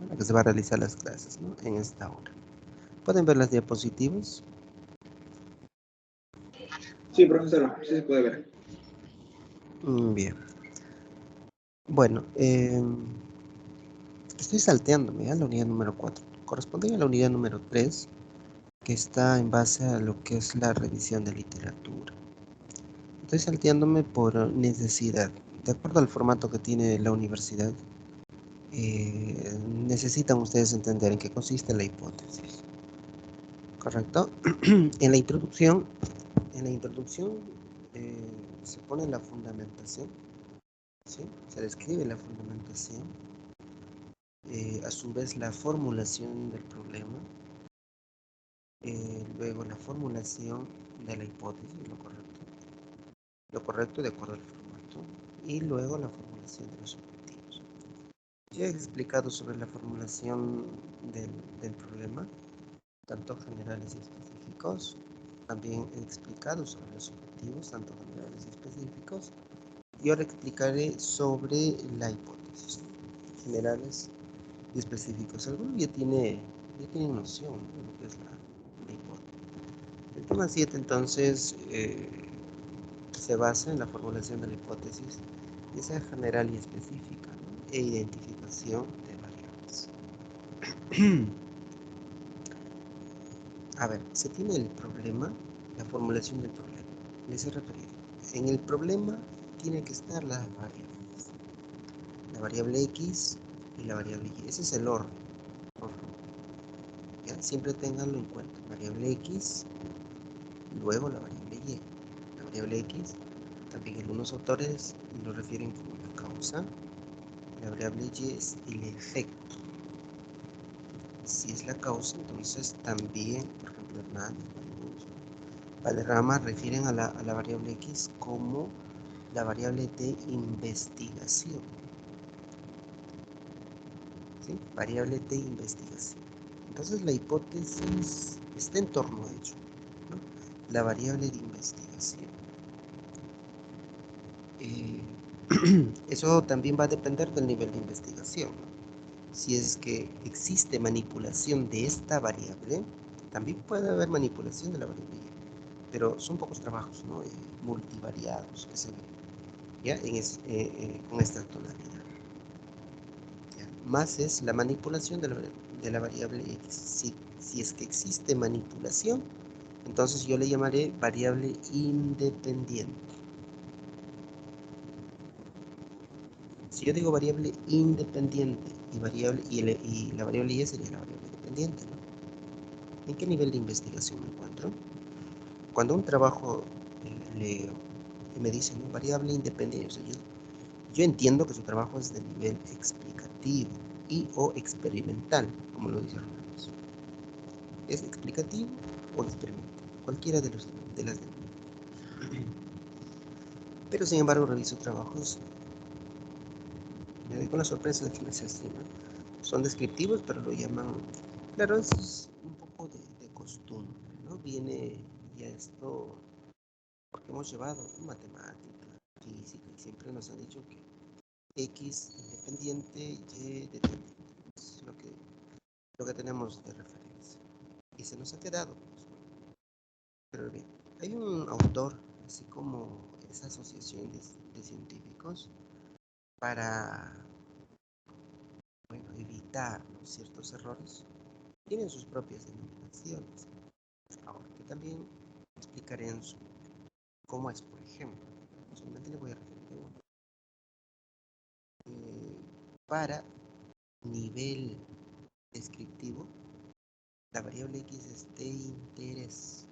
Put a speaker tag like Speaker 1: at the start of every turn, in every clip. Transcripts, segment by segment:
Speaker 1: en la que se va a realizar las clases, ¿no? En esta hora. ¿Pueden ver las diapositivas?
Speaker 2: Sí, profesor, sí se puede ver.
Speaker 1: Bien. Bueno, estoy salteándome a la unidad número 4. Corresponde a la unidad número 3, que está en base a lo que es la revisión de literatura. Estoy salteándome por necesidad. De acuerdo al formato que tiene la universidad, necesitan ustedes entender en qué consiste la hipótesis. ¿Correcto? En la introducción se pone la fundamentación, ¿sí? Se describe la fundamentación, a su vez la formulación del problema, luego la formulación de la hipótesis, lo correcto de acuerdo al formato, y luego la formulación de los objetivos. Ya he explicado sobre la formulación del problema, tanto generales y específicos. También he explicado sobre los objetivos, tanto generales y específicos. Y ahora explicaré sobre la hipótesis, generales y específicos. Algunos ya tienen noción de lo que es la hipótesis. El tema 7 entonces se basa en la formulación de la hipótesis, ya sea general y específica, ¿no? E identificación de variables. A ver, se tiene el problema, la formulación del problema. Les he referido. En el problema tienen que estar las variables. La variable X y la variable Y. Ese es el orden, por favor. ¿Ya? Siempre tenganlo en cuenta. Variable X, luego la variable Y. La variable X, también algunos autores lo refieren como la causa. La variable Y es el efecto. Si es la causa, entonces también, por ejemplo, Hernández, Valderrama refieren a la variable X como la variable de investigación. ¿Sí? Variable de investigación. Entonces la hipótesis está en torno a ello, ¿no? La variable de investigación. Eso también va a depender del nivel de investigación, ¿no? Si es que existe manipulación de esta variable, también puede haber manipulación de la variable Y, pero son pocos trabajos, ¿no? Multivariados que se ven, ¿ya? Con esta tonalidad. ¿Ya? Más es la manipulación de la variable X. Si es que existe manipulación, entonces yo le llamaré variable independiente. Si yo digo variable independiente y la variable Y sería la variable dependiente, ¿no? ¿En qué nivel de investigación me encuentro? Cuando un trabajo leo y me dice, ¿no? Variable independiente, o sea, yo entiendo que su trabajo es de nivel explicativo y o experimental, como lo dice Roberts. ¿Es explicativo o experimental? Cualquiera de las dos. Pero sin embargo reviso trabajos, me doy con la sorpresa de que no sea así, ¿no? Son descriptivos, pero lo llaman, claro, eso es un poco de costumbre, ¿no? Viene ya esto, porque hemos llevado matemática, física, y siempre nos han dicho que X independiente, Y dependiente. Es lo que tenemos de referencia. Y se nos ha quedado, pues. Pero bien, hay un autor, así como esa asociación de científicos, para, bueno, evitar, ¿no?, ciertos errores, tienen sus propias denominaciones. Ahora, que también explicaré en su cómo es, por ejemplo. Solamente le voy a referir a uno. Para nivel descriptivo, la variable X es de interés.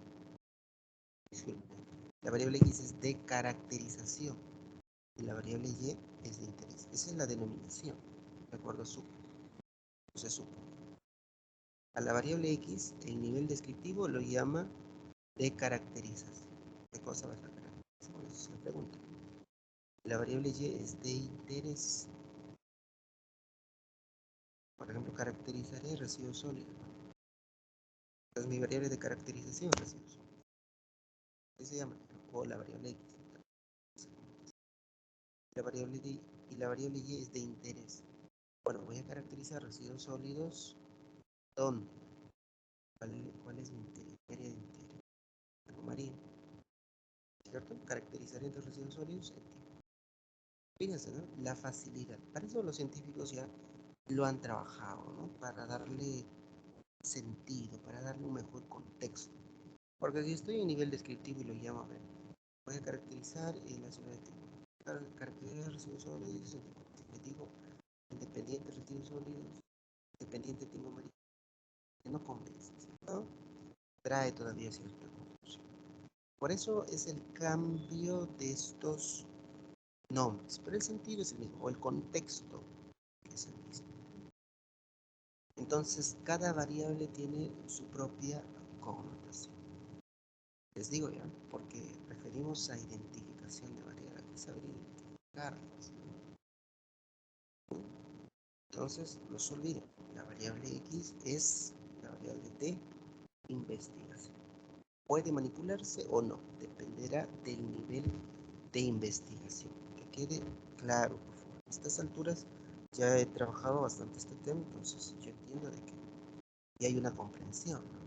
Speaker 1: Disculpe. La variable X es de caracterización y la variable Y es de interés. Esa es la denominación, de acuerdo a supo. Se supo. A la variable X, en nivel descriptivo, lo llama de caracterización. ¿Qué cosa va a ser caracterización? Por eso se le pregunta. La variable Y es de interés. Por ejemplo, caracterizaré residuo sólido. Entonces mi variable de caracterización es residuo sólido. ¿Qué se llama? O la variable X. La variable Y es de interés. Bueno, voy a caracterizar residuos sólidos. ¿Dónde? ¿Cuál es mi área de interés? Marino, ¿cierto? Caracterizar entre residuos sólidos en tipo. Fíjense, ¿no? La facilidad. Para eso los científicos ya lo han trabajado, ¿no? Para darle sentido, para darle un mejor contexto. Porque si estoy en nivel descriptivo y lo llamo a ver, voy a caracterizar la ciudad de tipo. Caracterizar residuos sólidos, le digo independiente residuos sólidos, independiente tengo marino, no convence, ¿no? Trae todavía cierta confusión. Por eso es el cambio de estos nombres, pero el sentido es el mismo, o el contexto es el mismo. Entonces, cada variable tiene su propia connotación. Les digo ya, porque referimos a identificación de variables, hay que saber identificarlas, ¿no? Entonces, no se olviden, la variable X es la variable de investigación. Puede manipularse o no, dependerá del nivel de investigación. Que quede claro, por favor. A estas alturas ya he trabajado bastante este tema, entonces yo entiendo de que ya hay una comprensión, ¿no?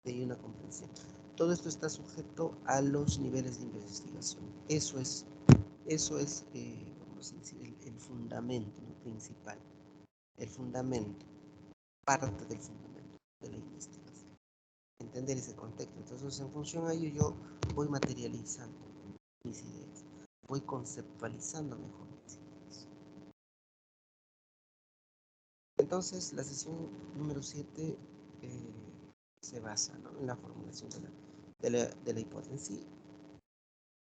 Speaker 1: Hay una comprensión. Todo esto está sujeto a los niveles de investigación. Eso es vamos a decir, el fundamento, ¿no? Principal. El fundamento, parte del fundamento de la investigación. Entender ese contexto. Entonces, en función a ello, yo voy materializando mis ideas, voy conceptualizando mejor mis ideas. Entonces, la sesión número 7 se basa, ¿no? En la formulación de la hipótesis.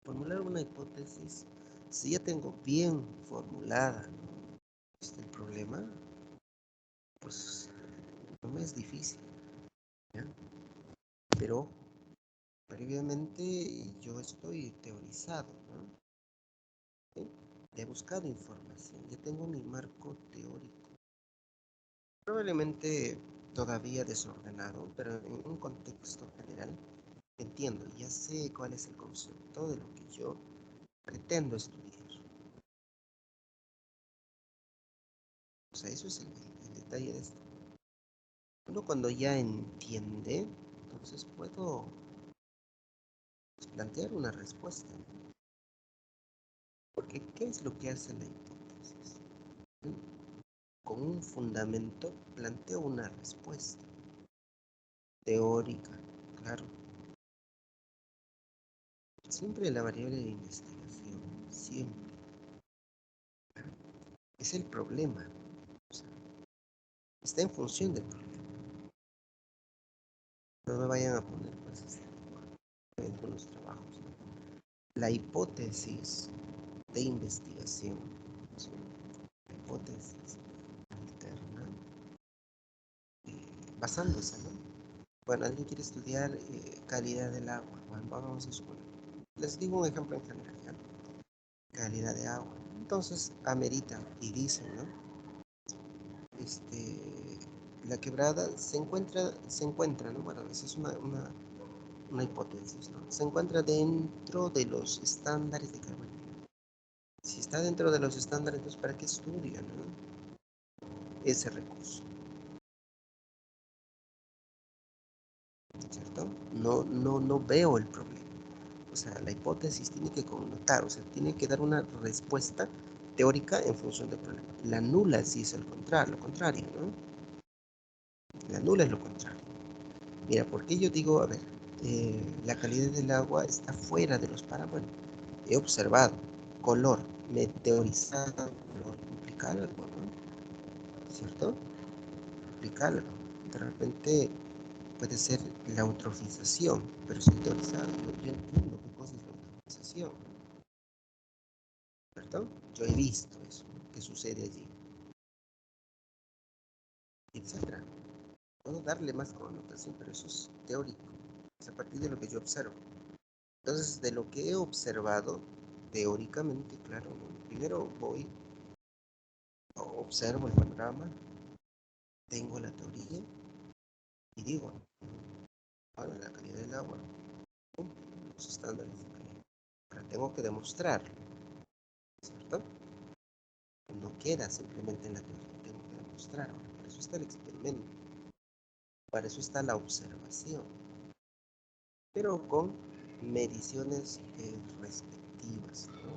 Speaker 1: Formular una hipótesis, si ya tengo bien formulada, ¿no? El problema, pues no me es difícil, ¿ya? Pero previamente yo estoy teorizado, ¿no? ¿Sí? He buscado información, ya tengo mi marco teórico. Probablemente todavía desordenado, pero en un contexto general entiendo, ya sé cuál es el concepto de lo que yo pretendo estudiar. O sea, eso es el detalle de esto. Uno cuando ya entiende, entonces puedo plantear una respuesta. Porque, ¿qué es lo que hace la hipótesis? Con un fundamento planteo una respuesta teórica, claro. Siempre la variable de investigación, siempre. Es el problema. O sea, está en función del problema. No me vayan a poner pues en los trabajos, ¿no? La hipótesis de investigación, ¿sí? La hipótesis alterna, basándose, ¿no? Bueno, alguien quiere estudiar calidad del agua. Bueno, vamos a suponer. Les digo un ejemplo en general, ¿ya? Calidad de agua. Entonces, ameritan y dicen, ¿no? La quebrada se encuentra, ¿no? Bueno, esa es una hipótesis, ¿no? Se encuentra dentro de los estándares de carbono. Si está dentro de los estándares, entonces ¿para qué estudian, ¿no? Ese recurso? ¿Cierto? No veo el problema. O sea, la hipótesis tiene que connotar, o sea, tiene que dar una respuesta teórica en función del problema. La nula sí es lo contrario, ¿no? La nula es lo contrario. Mira, ¿por qué yo digo, a ver, la calidad del agua está fuera de los parámetros? Bueno, he observado color, meteorizado, color, implica algo, ¿no? ¿Cierto? Implica algo. De repente puede ser la eutrofización, pero si teorizado, yo entiendo qué cosa es la eutrofización, ¿cierto? Yo he visto eso, ¿no? Que sucede allí, etcétera. Puedo darle más connotación, pero eso es teórico, es a partir de lo que yo observo. Entonces, de lo que he observado, teóricamente, claro, ¿no? Primero voy, observo el panorama, tengo la teoría y digo, ahora la calidad del agua cumple los estándares de calidad. Ahora tengo que demostrarlo, ¿cierto? No queda simplemente en la teoría, demostrar. Para eso está el experimento, para eso está la observación, pero con mediciones respectivas, ¿no?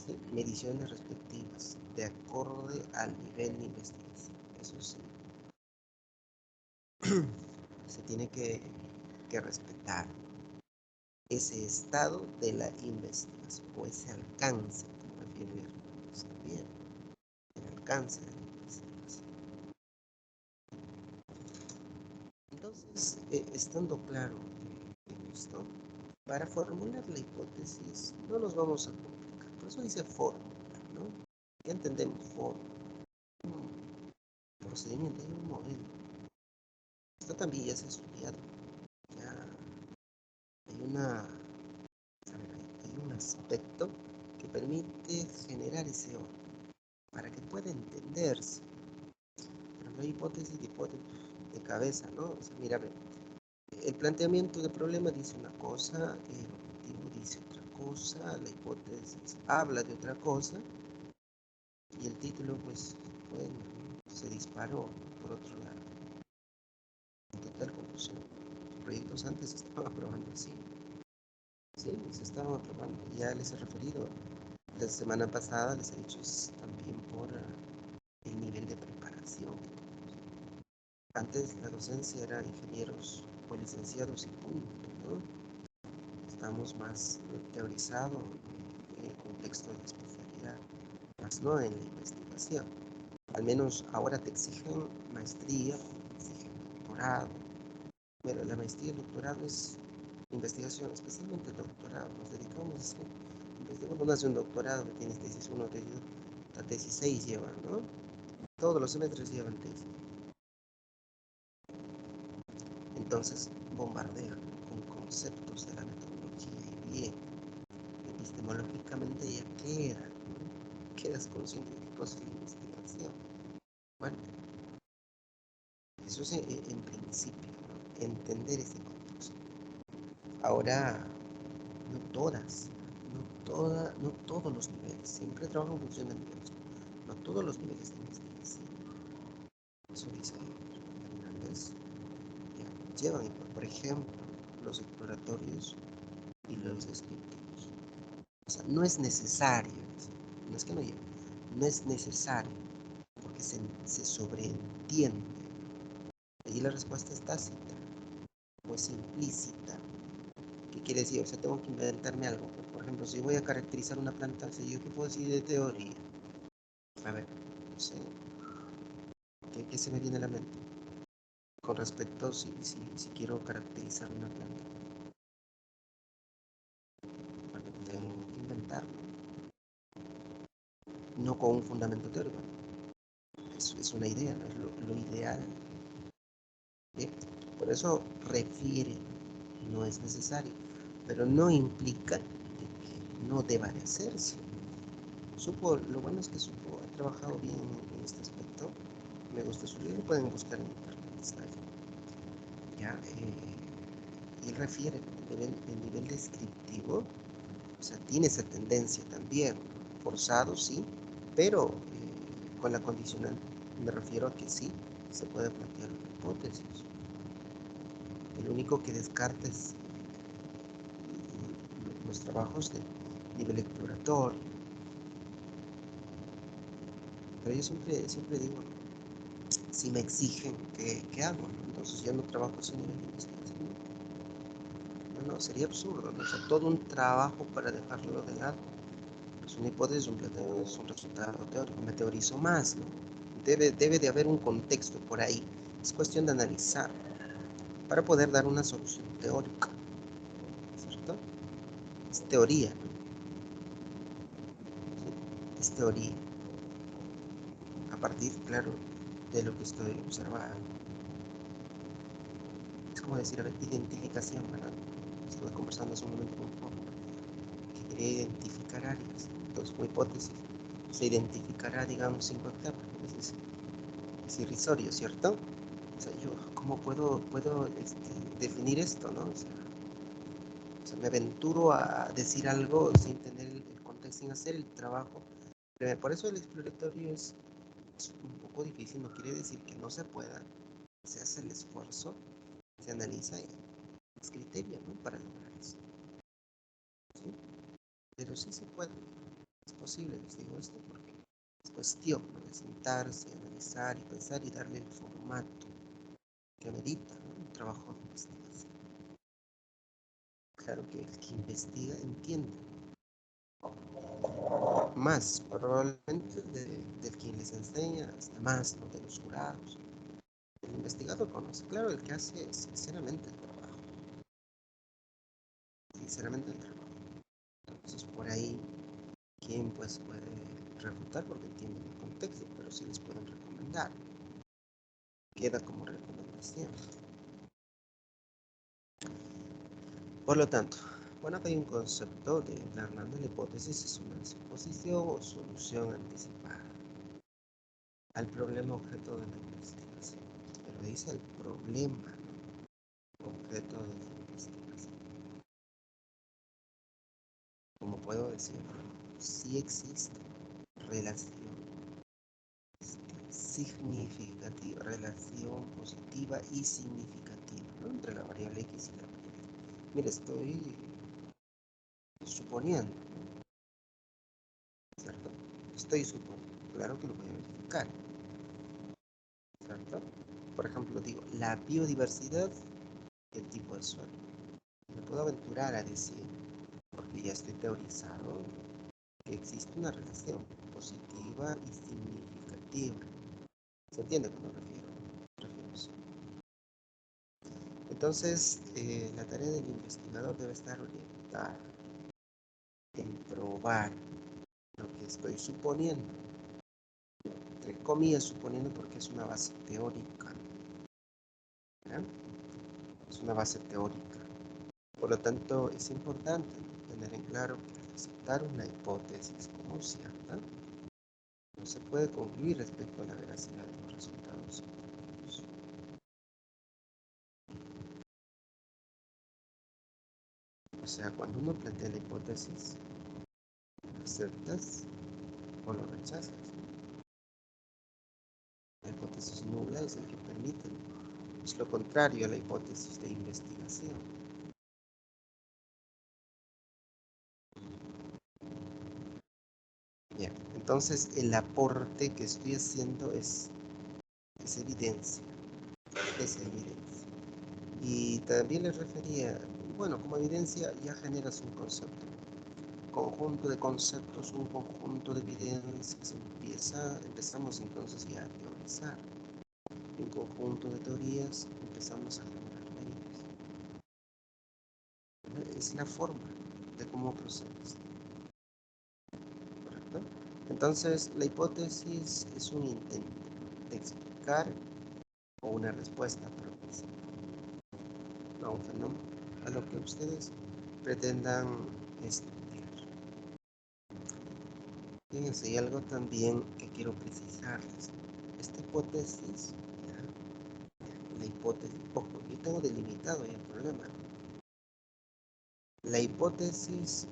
Speaker 1: ¿Sí? Mediciones respectivas, de acorde al nivel de investigación. Eso sí, se tiene que respetar ese estado de la investigación, o ese alcance, como refiere bien, el alcance de la investigación. Entonces, estando claro en esto, para formular la hipótesis no nos vamos a complicar, por eso dice fórmula, ¿no? Ya entendemos fórmula, un procedimiento, hay un modelo. Esto también ya se ha estudiado, ya hay hay un aspecto que permite generar ese orden para que pueda entenderse. Por ejemplo, hay hipótesis de cabeza, ¿no? O sea, mira, el planteamiento del problema dice una cosa, el objetivo dice otra cosa, la hipótesis habla de otra cosa, y el título, pues, bueno, se disparó por otro lado. En total conclusión, los proyectos antes se estaban aprobando así. Sí, se estaban aprobando. Ya les he referido. La semana pasada les he dicho, es también por el nivel de preparación. Antes la docencia era ingenieros o licenciados y punto, ¿no? Estamos más teorizados en el contexto de la especialidad, más no en la investigación. Al menos ahora te exigen maestría, te exigen doctorado. Pero la maestría y el doctorado es investigación, especialmente el doctorado. Nos dedicamos a cuando uno hace un doctorado, que tienes tesis 1, tesis 2, la tesis 6 llevan, ¿no? Todos los semestres llevan tesis. Entonces bombardean con conceptos de la metodología y bien, epistemológicamente ya queda, ¿no? Quedas consciente de que tú haces la investigación. Bueno, eso es en principio, ¿no? Entender ese contexto. Ahora, no todos los niveles, siempre trabajo en función de niveles, no todos los niveles de investigación. Eso dice Hernández, llevan, por ejemplo, los exploratorios y los descriptivos. O sea, no es necesario, no es que no lleven, no es necesario, porque se sobreentiende. Allí la respuesta es tácita, o es implícita. ¿Qué quiere decir? O sea, tengo que inventarme algo. Por ejemplo, si voy a caracterizar una planta, ¿yo qué puedo decir de teoría? A ver, no sé, ¿qué se me viene a la mente? Con respecto si quiero caracterizar una planta. Bueno, tengo que inventarlo. No con un fundamento teórico. Es una idea, no es lo ideal. ¿Bien? Por eso refiere, no es necesario, pero no implica que no deba de hacerse. Lo bueno es que ha trabajado bien en este aspecto. Me gusta su libro, pueden buscar en internet, está ahí. Ya, y él refiere el nivel descriptivo, o sea, tiene esa tendencia también, forzado, sí, pero con la condicional, me refiero a que sí, se puede plantear una hipótesis. El único que descarta es los trabajos de nivel exploratorio. Pero yo siempre digo, si me exigen, ¿qué hago? Entonces yo no trabajo ese nivel de investigación. No, sería absurdo, ¿no? O sea, todo un trabajo para dejarlo de lado. Es una hipótesis, es un resultado teórico, me teorizo más, ¿no? Debe de haber un contexto por ahí. Es cuestión de analizar para poder dar una solución teórica, ¿cierto? Es teoría, ¿no? ¿Sí? Es teoría. A partir, claro, de lo que estoy observando. Es como decir, a ver, identificación, ¿verdad? Estuve conversando hace un momento con un joven que quería identificar áreas. Entonces, como hipótesis, se identificará, digamos, 5 hectáreas. Es irrisorio, ¿cierto? O sea, yo, ¿cómo puedo definir esto, no? O sea, me aventuro a decir algo sin tener el contexto, sin hacer el trabajo. Por eso el exploratorio es es un poco difícil, no quiere decir que no se pueda, se hace el esfuerzo, se analiza y es criterio, ¿no? Para lograr eso, ¿sí? Pero sí se puede, es posible, les digo esto porque es cuestión, ¿no? De sentarse, analizar y pensar y darle el formato que amerita, ¿no? Un trabajo de investigación. Claro que el que investiga entiende más probablemente del quien les enseña, hasta más, ¿no? De los jurados. El investigador conoce, claro, el que hace sinceramente el trabajo, sinceramente el trabajo. Entonces por ahí, ¿quién pues puede refutar? Porque entienden el contexto, pero sí les pueden recomendar. Queda como recomendación. Por lo tanto, bueno, acá hay un concepto de Hernán de la hipótesis, es una suposición o solución anticipada al problema objeto de la investigación. Pero dice el problema objeto de la investigación. Como puedo decir, sí existe relación significativa, relación positiva y significativa, ¿no? Entre la variable X y la variable Y. Mire, estoy suponiendo, ¿cierto? Estoy suponiendo, claro que lo voy a verificar, ¿cierto? Por ejemplo, digo, la biodiversidad y el tipo de suelo. Me puedo aventurar a decir, porque ya estoy teorizado, que existe una relación positiva y significativa. ¿Se entiende a qué me refiero? Eso. Entonces, la tarea del investigador debe estar orientada en probar lo que estoy suponiendo, entre comillas suponiendo porque es una base teórica, ¿verdad? Es una base teórica. Por lo tanto, es importante tener en claro que al aceptar una hipótesis como cierta, no se puede concluir respecto a la veracidad de los resultados. O sea, cuando uno plantea la hipótesis, lo aceptas o lo rechazas. La hipótesis nula es el que permite, es lo contrario a la hipótesis de investigación. Bien, entonces el aporte que estoy haciendo es evidencia, es evidencia. Y también les refería, bueno, como evidencia ya generas un concepto, conjunto de conceptos, un conjunto de evidencias, empezamos entonces ya a teorizar. Un conjunto de teorías empezamos a generar leyes. Es la forma de cómo procedes. ¿Correcto? Entonces, la hipótesis es un intento de explicar o una respuesta precisa a un fenómeno, a lo que ustedes pretendan estudiar. Fíjense, hay algo también que quiero precisarles. Esta hipótesis, la hipótesis, ojo, yo tengo delimitado ahí el problema. La hipótesis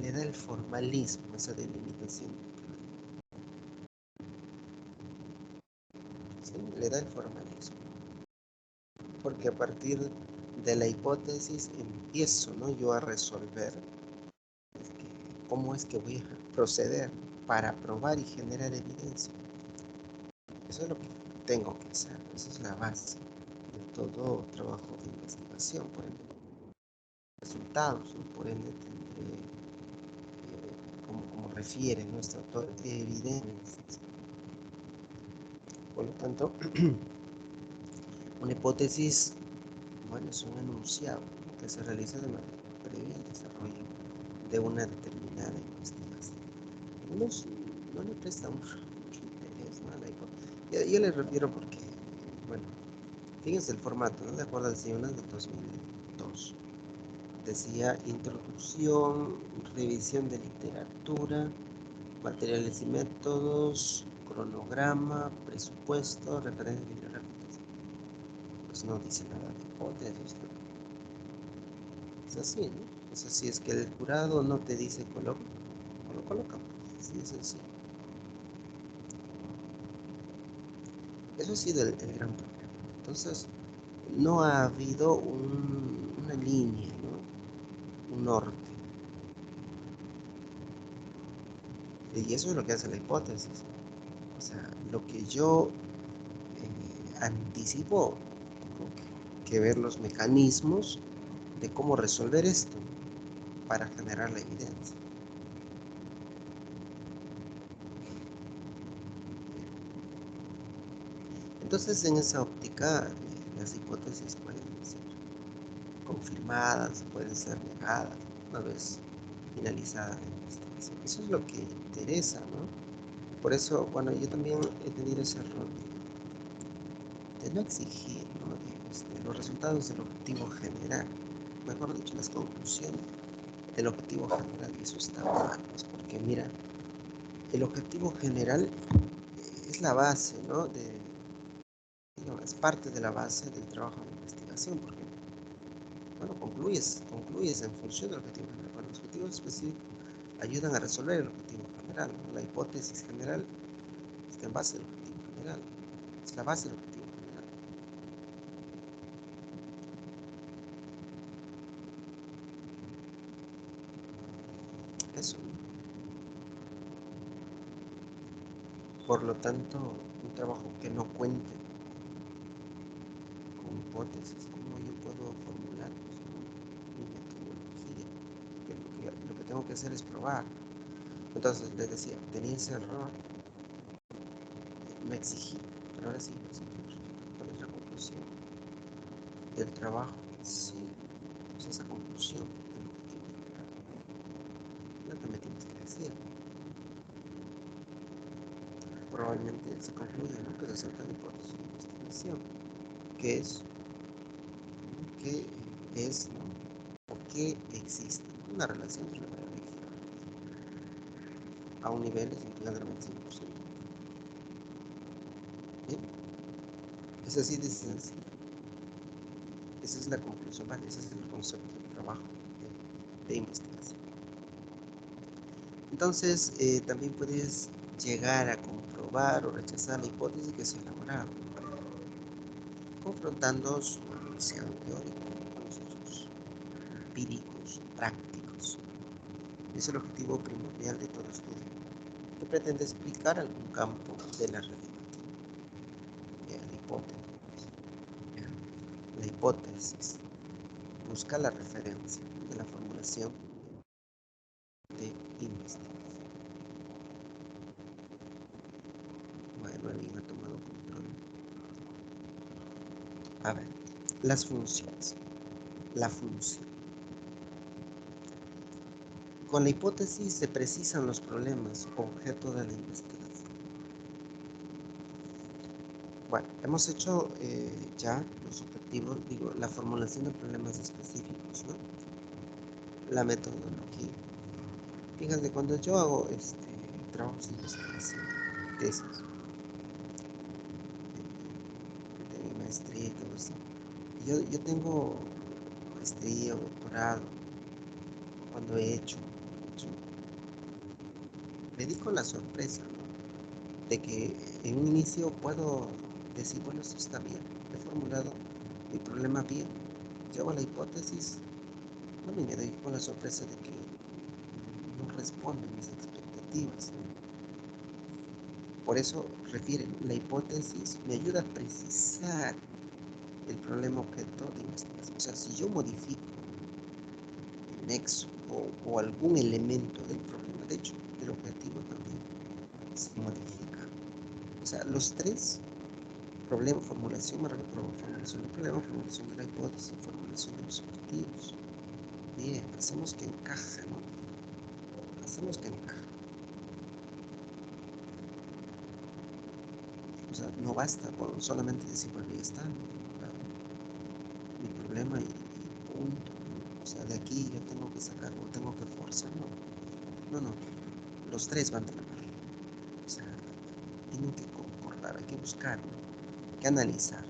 Speaker 1: le da el formalismo, esa delimitación. ¿Sí? Le da el formalismo. Porque a partir de la hipótesis empiezo, ¿no? Yo a resolver cómo es que voy a proceder para probar y generar evidencia. Eso es lo que tengo que hacer. Esa es la base de todo trabajo de investigación. Por ende, resultados, ¿no? Por ende, tendré, como refiere nuestro autor, evidencias. Por lo tanto, una hipótesis, bueno, es un enunciado que se realiza de manera previa al desarrollo de una determinada investigación. No le presta mucho interés, ¿no? A la hipótesis. Yo le refiero porque, bueno, fíjense el formato, ¿no? De acuerdo al CIUNAS del 2002. Decía introducción, revisión de literatura, materiales y métodos, cronograma, presupuesto, referencias bibliográficas. Pues no dice nada de hipótesis, ¿no? Es así, ¿no? Es así, es que el jurado no te dice coloca, no lo colocan, así de sencillo. Eso ha sido el gran problema. Entonces, no ha habido una línea, ¿no? Un norte. Y eso es lo que hace la hipótesis. O sea, lo que yo anticipo, tengo que ver los mecanismos de cómo resolver esto para generar la evidencia. Entonces, en esa óptica, las hipótesis pueden ser confirmadas, pueden ser negadas una vez finalizada la investigación. Eso es lo que interesa, ¿no? Por eso, bueno, yo también he tenido ese error de no exigir, ¿no? Los resultados del objetivo general, mejor dicho, las conclusiones del objetivo general, y eso está mal, pues, porque mira, el objetivo general es la base, ¿no? Es parte de la base del trabajo de investigación, porque, bueno, concluyes en función del objetivo general. Bueno, los objetivos específicos ayudan a resolver el objetivo general, ¿no? La hipótesis general está en base del objetivo general, es la base del objetivo general. Eso. Por lo tanto, un trabajo que no cuente con hipótesis, ¿cómo yo puedo formular mi metodología? Lo que tengo que hacer es probar. Entonces les decía, tenía ese error, no exigí, pero ahora sí lo exigir. ¿Cuál es la conclusión del trabajo? Sí, pues esa conclusión del objetivo general. No te me tienes que decir. Probablemente se concluye, ¿no? Que se acepta la hipótesis de investigación, que es, ¿no? O que existe una relación entre la variable y a un nivel es integralmente 100%. ¿Bien? Es así de sencillo. Esa es la conclusión, ¿vale? Ese es el concepto del trabajo de investigación. Entonces, también puedes llegar a comprobar o rechazar la hipótesis que se ha elaborado, confrontando su enunciado teórico con los hechos empíricos, prácticos. Es el objetivo primordial de todo estudio, que pretende explicar algún campo de la realidad. La hipótesis. La hipótesis busca la referencia de la formulación de investigación. Bueno, alguien ha tomado control. A ver, las funciones. La función. Con la hipótesis se precisan los problemas objeto de la investigación. Bueno, hemos hecho ya los objetivos, digo, la formulación de problemas específicos, ¿no? La metodología. Fíjate, cuando yo hago trabajos de investigación, tesis, de mi maestría y todo eso, yo tengo maestría o doctorado, cuando he hecho, me di con la sorpresa, ¿no? De que en un inicio puedo decir, bueno, esto está bien, he formulado mi problema bien, llevo la hipótesis, bueno, y me doy con la sorpresa de que no responde a mis expectativas, ¿no? Por eso refiere, la hipótesis me ayuda a precisar el problema objeto de investigación. O sea, si yo modifico el nexo o algún elemento del problema, de hecho, el objetivo también se modifica. O sea, los tres, problema, formulación, formulación del problema, formulación de la hipótesis, formulación de los objetivos. Bien, hacemos que encaje, ¿no? Hacemos que encaje. O sea, no basta con solamente decir, bueno, ya está, mi problema y punto, ¿no? O sea, de aquí yo tengo que sacar o tengo que forzar, no, los tres van de la mano. O sea, tienen que concordar, hay que buscar, ¿no? Hay que analizar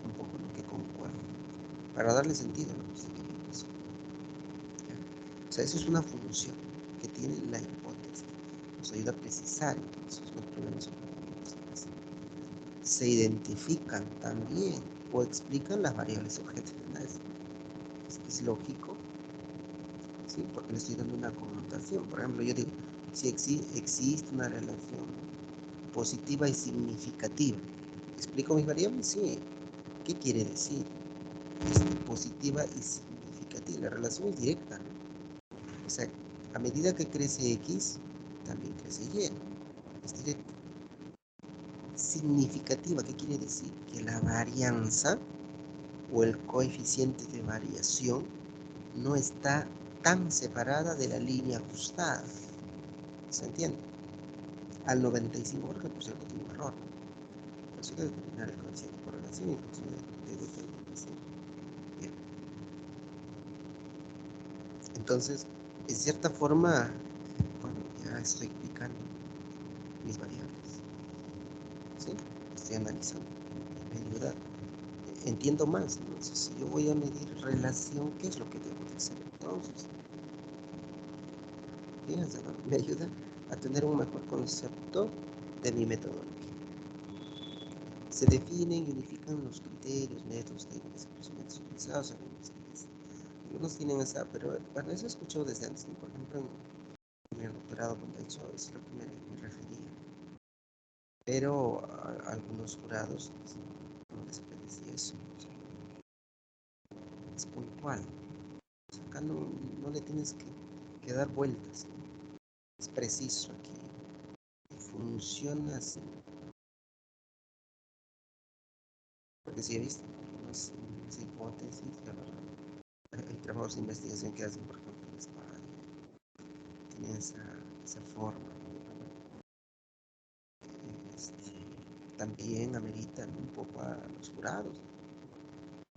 Speaker 1: un poco lo que concuerda para darle sentido a lo que se quiere decir. O sea, eso es una función que tiene la hipótesis. Nos ayuda a precisar entonces los problemas objetivos. se identifican también o explican las variables objetivas. Es lógico, ¿sí? Porque le estoy dando una connotación. Por ejemplo, yo digo, si existe una relación positiva y significativa, ¿explico mis variables? Sí. ¿Qué quiere decir? Positiva y significativa. La relación es directa, ¿no? O sea, a medida que crece X, también crece Y, ¿no? Es directo. Significativa, ¿qué quiere decir? Que la varianza o el coeficiente de variación no está tan separada de la línea ajustada. ¿Se entiende? Al 95%, por cierto, tiene un error. Consigue determinar el coeficiente de correlación y función de determinación. Bien. Entonces, en cierta forma, bueno, ya estoy explicando mis variables. ¿Sí? Estoy analizando. Me ayuda. Entiendo más. Entonces, si yo voy a medir relación, ¿qué es lo que debo de hacer entonces? Fíjense, ¿no? Me ayuda a tener un mejor concepto de mi metodología. Se definen y unifican los criterios, métodos, técnicas y procedimientos utilizados en la investigación. Algunos tienen esa, pero bueno, eso he escuchado desde antes. Por ejemplo, en el doctorado, cuando he hecho, es lo que me refería. Pero a algunos jurados no les decía eso. O sea, es puntual. O sea, acá no le tienes que dar vueltas, ¿no? Es preciso aquí. Funciona así. Porque si he visto algunas hipótesis, la verdad, hay trabajos de investigación que hacen, por ejemplo, en España, tienen esa forma, ¿no? También ameritan un poco a los jurados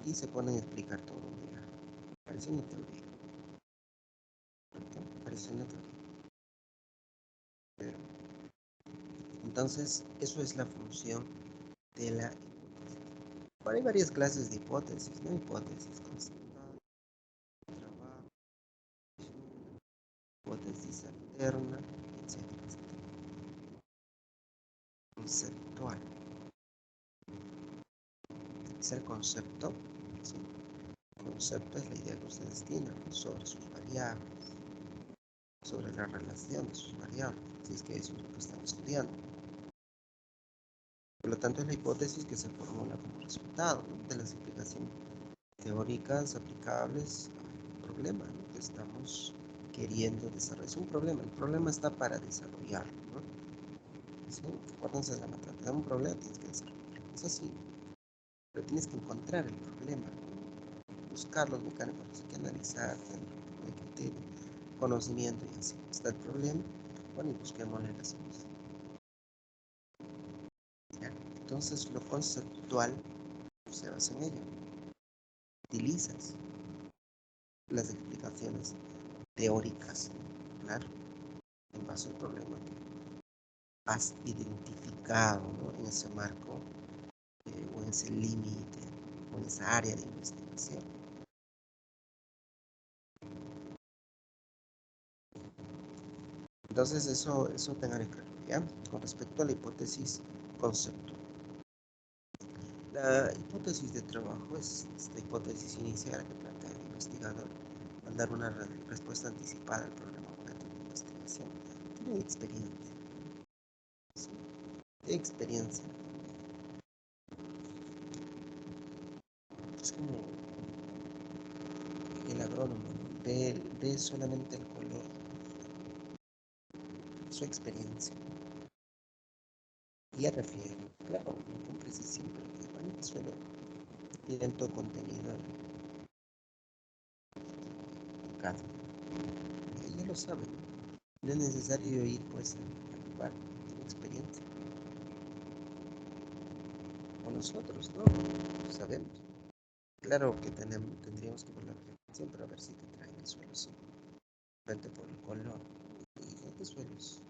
Speaker 1: y se ponen a explicar todo. Mira, parece una teoría, ¿cierto? Parece una teoría. Pero, entonces, eso es la función de la hipótesis. Ahora hay varias clases de hipótesis, ¿no? Hipótesis conceptual, trabajo, hipótesis alterna, etc. Conceptual. Es el concepto, ¿sí? El concepto es la idea que ustedes tienen sobre sus variables, sobre la relación de sus variables, si es que eso es lo que están estudiando. Por lo tanto, es la hipótesis que se formula como resultado, ¿no?, de las implicaciones teóricas aplicables al problema, ¿no?, que estamos queriendo desarrollar. Es un problema, el problema está para desarrollarlo, ¿no? ¿Sí? Acuérdense de la materia, te da un problema, tienes que desarrollarlo. Es así, pero tienes que encontrar el problema, ¿no?, buscar los mecanismos, hay que analizar, tener criterio, conocimiento y así. Está el problema, bueno, y busquémosle la solución. ¿Ya? Entonces, lo conceptual se basa en ello. Utilizas las explicaciones teóricas, claro, en base al problema que has identificado, ¿no?, en ese marco o en ese límite o en esa área de investigación. Entonces eso tengan en claro, ¿ya? Con respecto a la hipótesis conceptual. La hipótesis de trabajo es esta hipótesis inicial que plantea el investigador al dar una respuesta anticipada al problema objeto de investigación. Tiene experiencia. ¿Sí? Experiencia. Es como el agrónomo, ¿no? Ve solamente el color, su experiencia. Y le refiere, claro, no con precisión, pero igualmente suele ir en todo contenido educado. Ella lo sabe, ¿no? No es necesario ir pues al lugar, tiene experiencia. O nosotros, ¿no? Sabemos. Claro que tendríamos que ver la reflexión para ver si te traen el suelo, sí. Frente por el color. ¿Y qué suelos?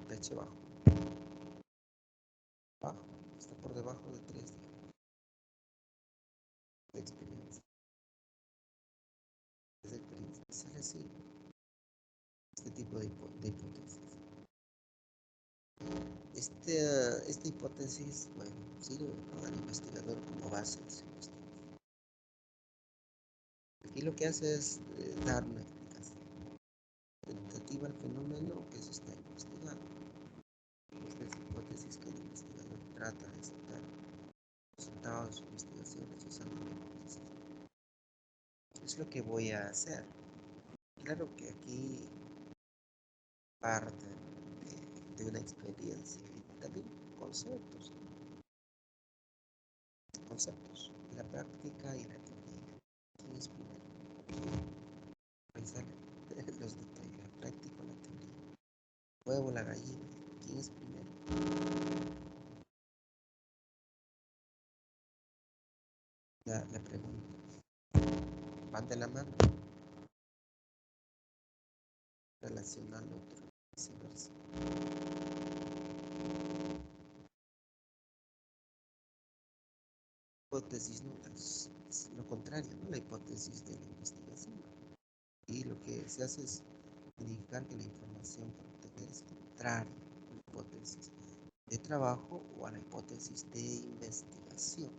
Speaker 1: pH bajo. Bajo. Está por debajo de 3, digamos, de experiencia. De experiencia. Sale así. Este tipo de hipótesis. esta hipótesis, bueno, sirve para el investigador como base de su investigación. Aquí lo que hace es dar una explicación tentativa al fenómeno que se está investigando. Esta hipótesis que el investigador trata de aceptar resultados de su investigación rechazando la hipótesis. Es lo que voy a hacer. Claro que aquí parte de una experiencia y también conceptos, la práctica y la teoría. ¿Quién es primero? Revisar los detalles, la práctica o la teoría. Huevo, la gallina, ¿quién es primero? La pregunta, ¿van de la mano? Relación al otro, viceversa. Hipótesis nula es lo contrario, ¿no? La hipótesis de la investigación. Y lo que se hace es indicar que la información para obtener es contraria a la hipótesis de trabajo o a la hipótesis de investigación.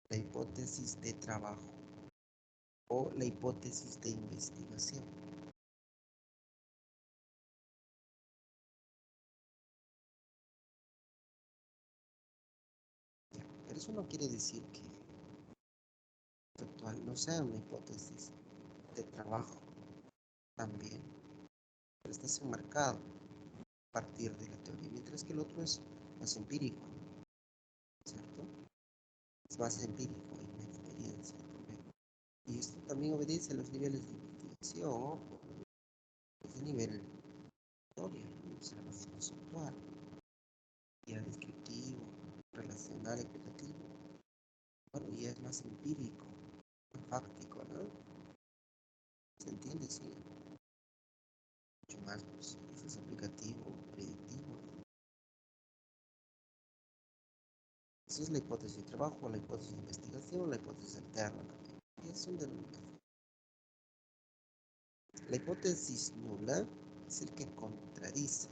Speaker 1: La hipótesis de trabajo o la hipótesis de investigación. Pero eso no quiere decir que lo actual no sea una hipótesis de trabajo también, pero está enmarcado a partir de la teoría, mientras que el otro es más empírico, ¿cierto? Es más empírico, hay una experiencia también. Y esto también obedece a los niveles de investigación, ojo, es de nivel teoría, observación conceptual, ya descriptivo, relacional, explicativo. Bueno, ya es más empírico, más fáctico, ¿no? ¿Se entiende? Sí. Mucho más, pues, eso es aplicativo, predictivo. Esa es la hipótesis de trabajo, la hipótesis de investigación, la hipótesis alterna también. Y es un denominador. La hipótesis nula es el que contradice.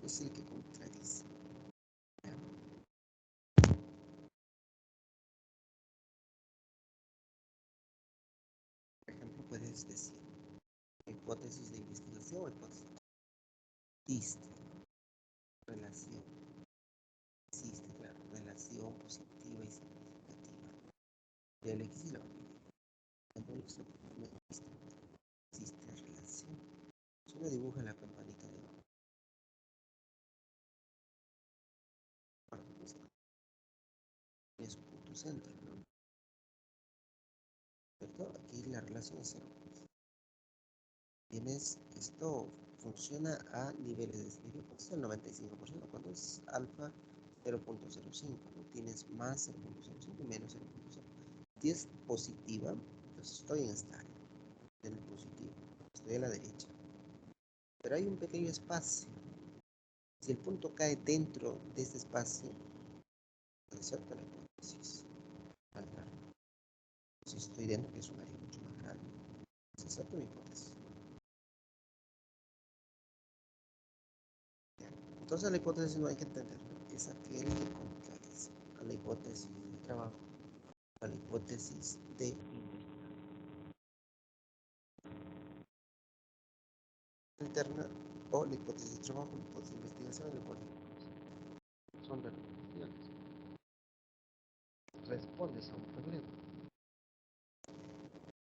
Speaker 1: Es el que contradice. Por ejemplo, puedes decir hipótesis de investigación o hipótesis existe relación. Existe, claro, relación positiva y significativa. De la X y la Y. Cuando no existe relación. Solo dibuja la campanita de abajo. Es un punto centro, ¿no? ¿Cierto? Aquí la relación es 0. Tienes, esto funciona a niveles de significación, el 95%, cuando es alfa 0.05, ¿no? Tienes más 0.05 y menos 0.05. Si es positiva, entonces estoy en esta área, en el positivo, estoy a la derecha. Pero hay un pequeño espacio. Si el punto cae dentro de este espacio, acepta la hipótesis. Si estoy dentro, que es un área mucho más grande, se acepta mi hipótesis. Entonces la hipótesis no hay que entender, ¿no? Es aquel que contradice a la hipótesis de trabajo, a la hipótesis de interna o la hipótesis de trabajo, la hipótesis de investigación, la hipótesis son recomendaciones. Respondes a un problema.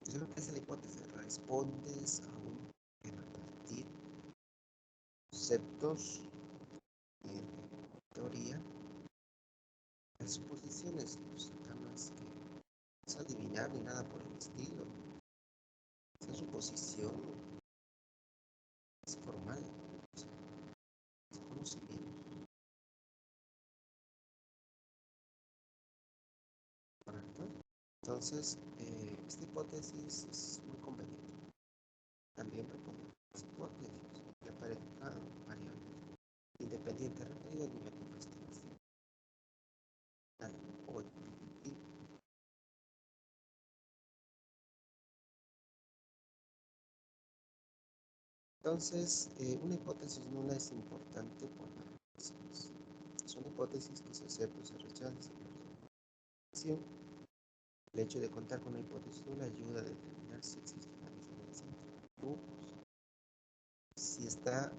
Speaker 1: Eso es lo que hace la hipótesis. Respondes a un problema a partir de conceptos, teoría, de suposiciones, pues, no es que es adivinar ni nada por el estilo. Esa suposición es formal, es conocimiento, ¿correcto? Entonces, esta hipótesis es muy conveniente. También proponer las hipótesis que aparezcan variables independientes referidas al nivel de investigación. O Entonces, una hipótesis nula es importante por varias razones. Son hipótesis que se aceptan, se rechazan, se rechazan. El hecho de contar con una hipótesis nula ayuda a determinar si existe una diferencia entre grupos, si esta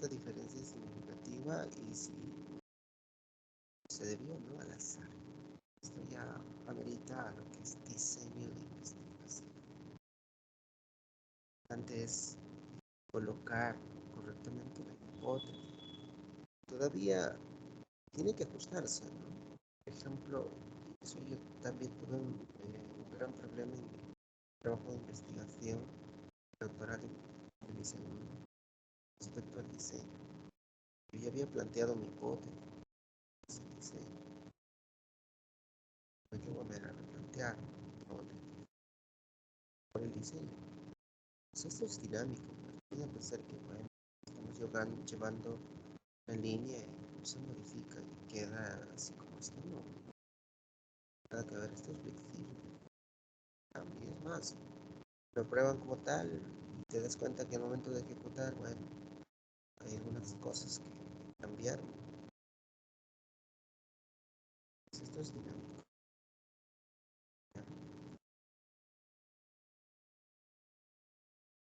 Speaker 1: diferencia es significativa y si se debió o no al azar. Esto ya amerita lo que es diseño de investigación. Antes colocar correctamente la hipótesis. Todavía tiene que ajustarse, ¿no? Por ejemplo, eso yo también tuve un gran problema en mi trabajo de investigación doctoral en el diseño, respecto al diseño. Yo ya había planteado mi hipótesis de diseño. Hay que volver a replantear mi hipótesis por el diseño. Pues esto es dinámico. Voy a pensar que, bueno, estamos llevando la línea y se modifica y queda así como está, no. Nada que ver, esto es flexible. Y es más, lo prueban como tal y te das cuenta que al momento de ejecutar, bueno, hay algunas cosas que cambiaron. Pues esto es dinámico.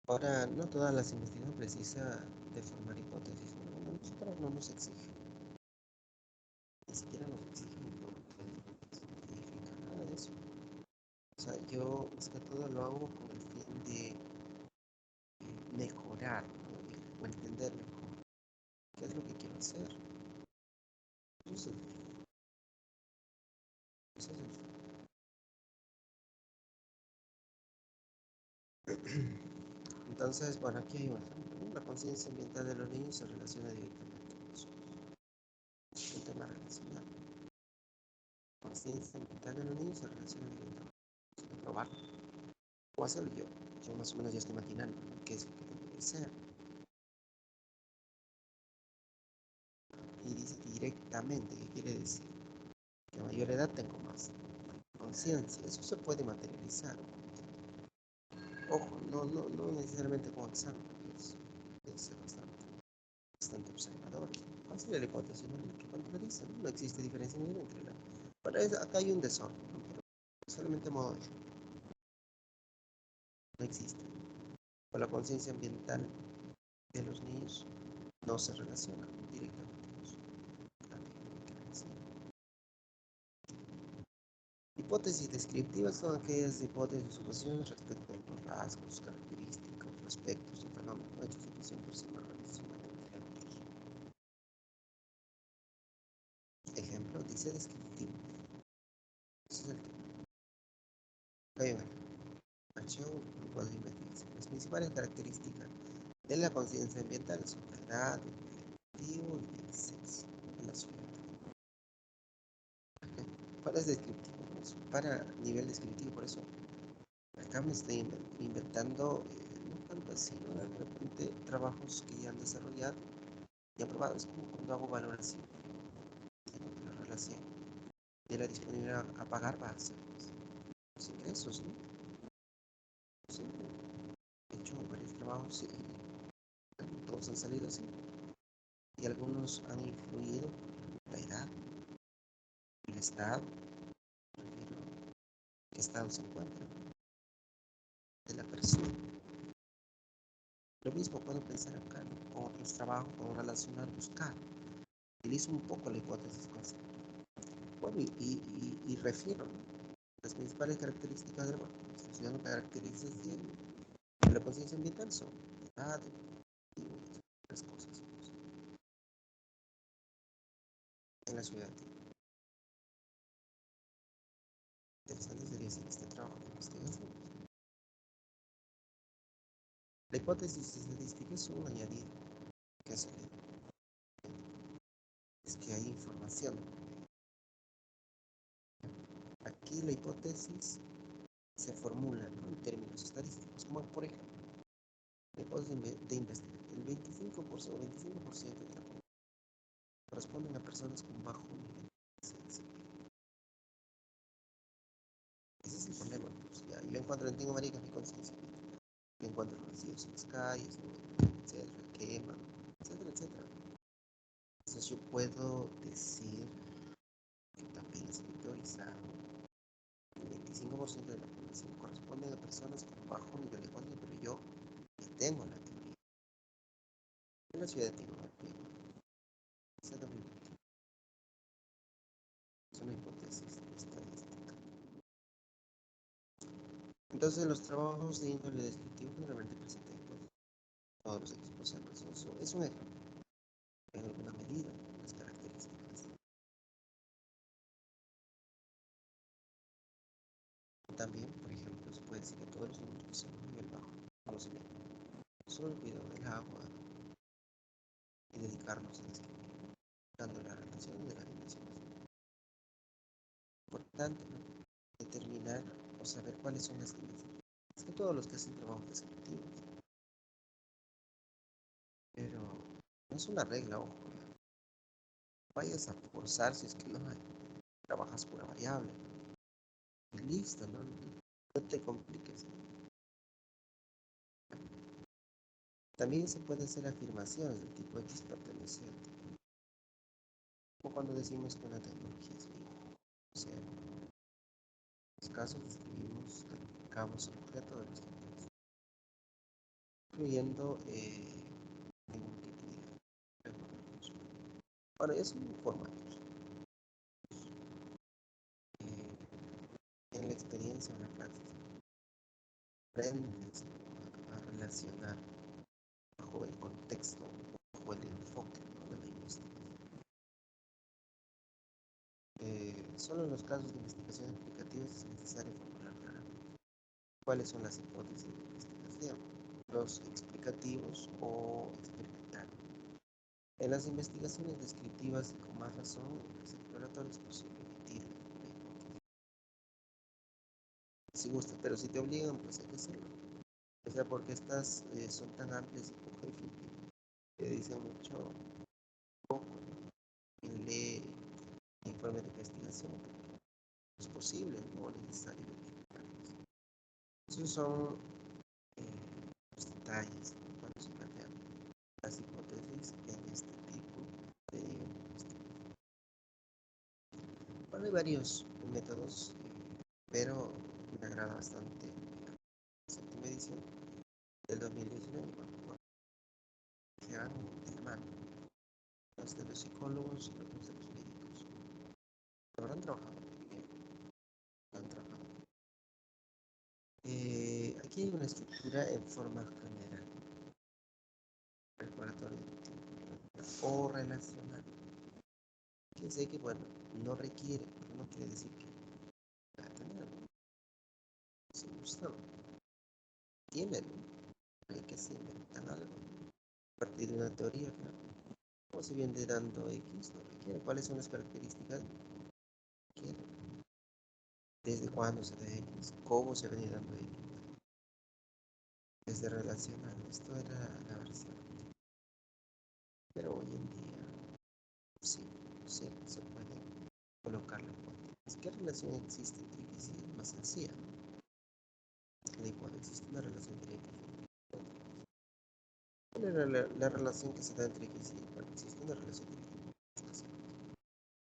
Speaker 1: Ahora, no todas las investigaciones precisan de formar hipótesis, ¿no? Nosotros no nos exigen, ni siquiera nos exigen científica, nada de eso. O sea, yo más que todo lo hago con el fin de mejorar, ¿no? O entender mejor qué es lo que quiero hacer. Eso es eso es Entonces, bueno, aquí hay un ejemplo, ¿no? La conciencia ambiental de los niños se relaciona directamente con nosotros. Es un tema relacional. La conciencia ambiental de los niños se relaciona directamente. Hay que probarlo. O hacerlo yo. Yo más o menos ya estoy imaginando, ¿no? Qué es lo que debe ser. Y dice directamente, ¿qué quiere decir? Que a mayor edad tengo más conciencia. Eso se puede materializar. Ojo, no necesariamente con examen. Es ser bastante observador. ¿Cuál sería la hipótesis? ¿No? Que contradice, ¿no? No existe diferencia ninguna entre la... Bueno, acá hay un desorden, ¿no? Pero solamente a modo de ejemplo. No existe. Con la conciencia ambiental de los niños no se relaciona directamente con eso. Hipótesis descriptivas son aquellas hipótesis o suposiciones respecto a los rasgos, características, aspectos de un fenómeno, hecho, situación, persona, relacionada entre otros. Ejemplo, dice descriptivo. Ese es el tema. Ahí va. Acción, grupo de investigación. Las principales características de la conciencia ambiental son la edad, el objetivo y el sexo en la ciudad. Para es descriptivo, pues, para nivel descriptivo, por eso acá me estoy inventando, no tanto así, ¿no? De repente trabajos que ya han desarrollado y han probado, es como cuando hago valoración de la relación de la disponibilidad a pagar va a ser pues, los ingresos, ¿no? Sí, he hecho varios trabajos y todos han salido así y algunos han influido la edad, el estado, prefiero qué estado se encuentra de la persona. Lo mismo puedo pensar acá, ¿no? Con otros trabajos, con relacionar, buscar. Utilizo un poco la hipótesis conceptual. Bueno, y refiero, ¿no? Las principales características de la estoy características de la conciencia ambiental son edad, y otras cosas pues, en la ciudad. Interesante sería hacer este trabajo de investigación. La hipótesis estadística es un añadido que se le es que hay información. Aquí la hipótesis se formula, ¿no? En términos estadísticos, como por ejemplo, la hipótesis de investigación, el 25% de la población corresponden a personas con bajo nivel de conciencia. Ese es el problema, pues, ya, yo encuentro, tengo maricas mi conciencia, yo encuentro los vacíos en las calles, ¿no? etcétera, queman, etcétera, etcétera. Entonces yo puedo decir que también es teorizado. El 25% de la población corresponde a personas con bajo nivel de conciencia, pero yo tengo la teoría. En la ciudad de Tijuana, es una hipótesis estadística. Entonces, los trabajos de índole descriptivo generalmente presentan todos los equipos serversos. Es un ejemplo, en alguna medida, las características. También, por ejemplo, se puede decir que todos los números que son a nivel bajo conocimiento son el cuidado del agua y dedicarnos a describir, dando la relación de la dimensión. Importante, ¿no? Determinar o saber cuáles son las dimensiones. Es que todos los que hacen trabajos descriptivos, pero no es una regla, ojo. Vayas a forzar si es que no hay. Trabajas pura variable. Y listo, ¿no? No te compliques. También se puede hacer afirmaciones del tipo X pertenece al tipo. Como cuando decimos que una tecnología es viva. O sea, en los casos describimos, calificamos el objeto de nuestro texto, incluyendo multiplicidad. Bueno, es un formato. En la experiencia, en la práctica, aprendes a relacionar bajo el contexto, bajo el enfoque, ¿no?, de la investigación. Solo en los casos de investigación explicativa es necesario formular claramente cuáles son las hipótesis de investigación, los explicativos o experimentales. En las investigaciones descriptivas y con más razón, en las exploratorias es posible emitir una hipótesis. Si gusta, pero si te obligan, pues hay que hacerlo. O sea, porque estas son tan amplias y poco difíciles que dicen mucho, poco, ¿no? Quien lee informes de investigación, es posible, no necesario. Esos son los detalles, ¿no?, cuando se plantean las hipótesis en este tipo de investigación. Bueno, hay varios métodos, pero me agrada bastante la séptima edición del 2019, bueno, que van de la mano, los de los psicólogos y los de los médicos. Lo habrán trabajado muy bien, lo han trabajado. Aquí hay una estructura en forma general, preparatoria o relacional. Que sé que, bueno, no requiere, pero no quiere decir que va a tener. Se gustan, tienen, hay que se inventan algo a partir de una teoría, claro. ¿Cómo se viene dando X? No requiere. ¿Cuáles son las características? Requiere. ¿Desde cuándo se da X? ¿Cómo se viene dando X? Desde relacional. Esto era la versión. Pero hoy en día, sí, sí, se puede colocar la hipótesis. ¿Qué relación existe entre X y es más sencilla? La igual, existe una relación directa. ¿Cuál era la relación que se da entre X y Y? Bueno, existe una relación directa.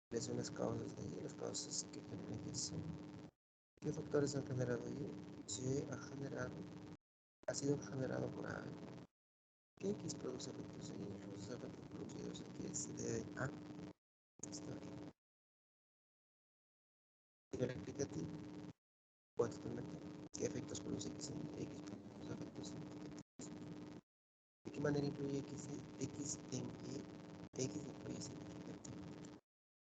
Speaker 1: ¿Cuáles son las causas de Y? Las causas que generan Y son. ¿Qué factores han generado Y? Y ha sido generado por A. ¿Qué X produce efectos en Y? Los efectos producidos en Y se deben a historia. Nivel explicativo. Actualmente, ¿qué efectos produce X en Y? X produce efectos significativos. ¿De qué manera influye X en Y? X influye significativamente.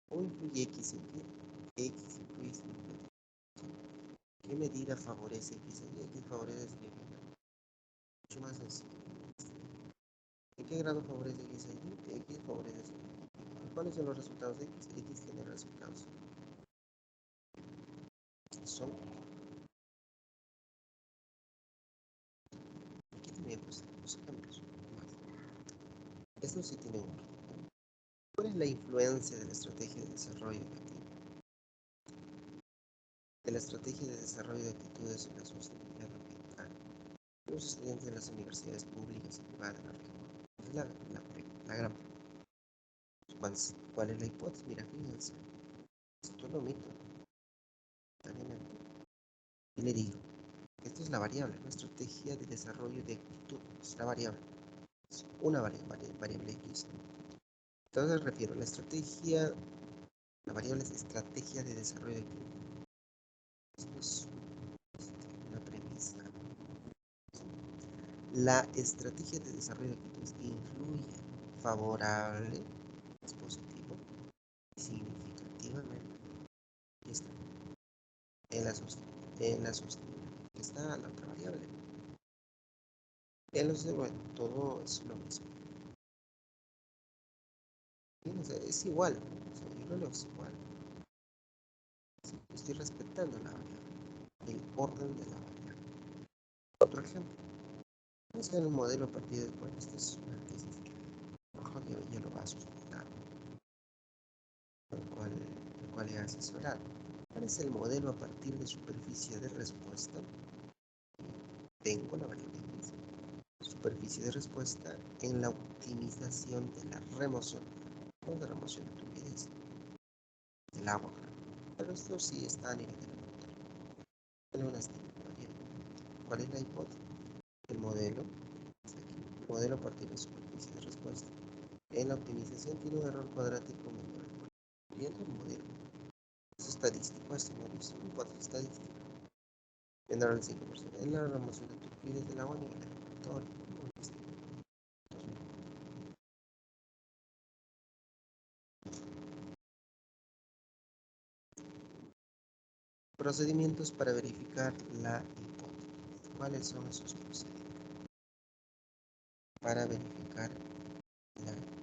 Speaker 1: ¿Cómo influye X en Y? X influye significativamente. ¿Qué medida favorece X en Y? X favorece significativamente. Mucho más sencillo. ¿En qué grado favorece X en Y? X favorece significativamente. ¿Cuáles son los resultados de X? X genera resultados. Son. Aquí también pues los ejemplos. Esto sí tiene un. ¿Cuál es la influencia de la estrategia de desarrollo de actividades? De la estrategia de desarrollo de actitudes en la sostenibilidad ambiental. los estudiantes de las universidades públicas y privadas de la región. Es la gran ¿Cuál es la hipótesis? Mira, fíjense, esto lo omito, y le digo, esto es la variable, una estrategia de desarrollo de actitud, es la variable, es una variable X. Entonces refiero, la variable es estrategia de desarrollo de actitud. Esto es una premisa. La estrategia de desarrollo de actitudes influye favorable, es positivo, significativamente, está en la sostenibilidad, que está la otra variable. En los demás, todo es lo mismo. Fíjense, es igual, o sea, yo lo leo es igual. Estoy respetando la variable, el orden de la variable. Otro ejemplo, es en el modelo a partir del cual esta es una tesis que mejor ya lo va a sustentar, el cual he asesorado. ¿Cuál es el modelo a partir de superficie de respuesta? Tengo la variable X. Superficie de respuesta en la optimización de la remoción, no de remoción de turbidez, del agua. Pero esto sí está a nivel de laboratorio. Tenemos ¿Cuál es la hipótesis? El modelo, el modelo a partir de superficie de respuesta. En la optimización tiene un error cuadrático menor. Viendo el modelo, es estadístico, esto no es una hipótesis estadística. Menor al 5%. En la remoción de turbidez del agua a nivel de laboratorio. Procedimientos para verificar la hipótesis. ¿Cuáles son esos procedimientos para verificar la hipótesis?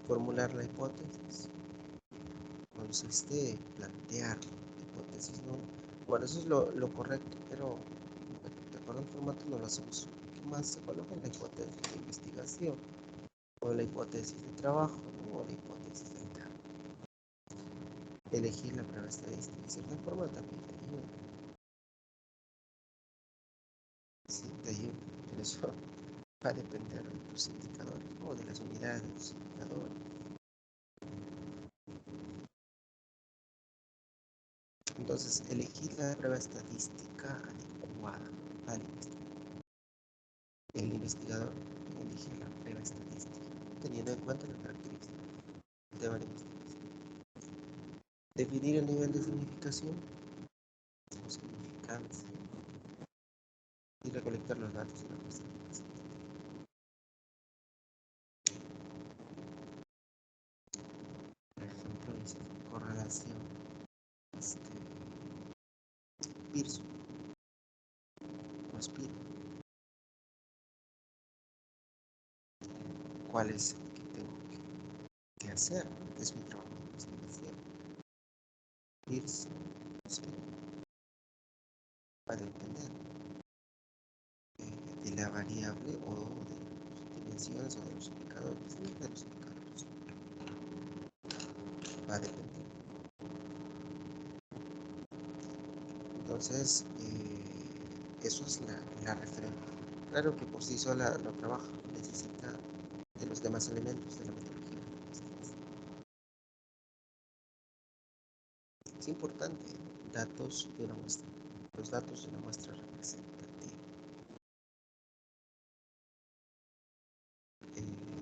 Speaker 1: Formular la hipótesis consiste en plantear la hipótesis, ¿no? Bueno, eso es lo correcto, pero de acuerdo al formato no lo hacemos. ¿Qué más se coloca en la hipótesis de investigación? O la hipótesis de trabajo, ¿no? O la hipótesis del campo. Elegir la prueba estadística de cierta forma también te ayuda. Sí, te ayuda. Pero eso va a depender de tus indicadores o de las unidades de tus indicadores. Entonces, elegir la prueba estadística adecuada al investigador. El investigador elige la prueba estadística, teniendo en cuenta las características del tema de investigación. Definir el nivel de significación o significancia y recolectar los datos de la muestra representativa. Por ejemplo, dice correlación Pearson o Spiro. ¿Cuál es el que tengo que hacer? Es mi trabajo de investigación. Pearson o Spiro. Va a depender de la variable o de las dimensiones o de los indicadores. De los indicadores. Va a depender. Entonces, eso es la referencia. Claro que por sí sola no trabaja, necesita de los demás elementos de la metodología. Es importante, datos de una muestra, los datos de una muestra representativa.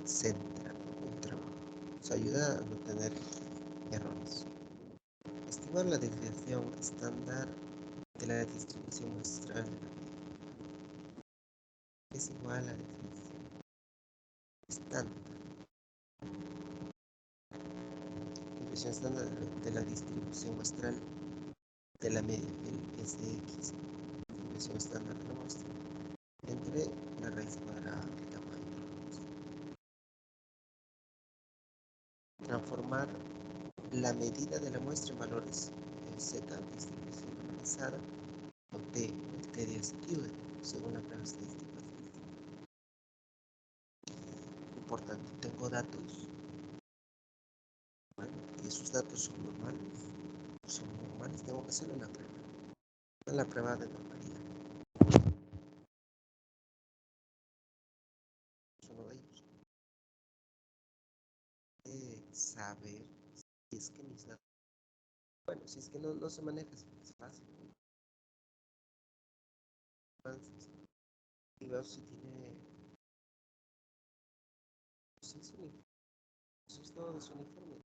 Speaker 1: Centra el trabajo, nos ayuda a no tener errores. Estimar la desviación estándar de la distribución muestral de la media es igual a la desviación estándar. Desviación estándar de la distribución muestral de la media, el SX, desviación estándar de la muestra, entre la raíz cuadrada del tamaño de la muestra. Transformar la medida de la muestra en valores Z, distribución normalizada, o T, el T de Stewart, según la prueba estadística. Importante, tengo datos, bueno, y esos datos son normales, tengo que hacer una prueba de normalidad. saber si es que mis datos, bueno, si es que no se maneja, es fácil. Entonces, y veo si tiene, si es uniforme, eso es todo de su uniforme.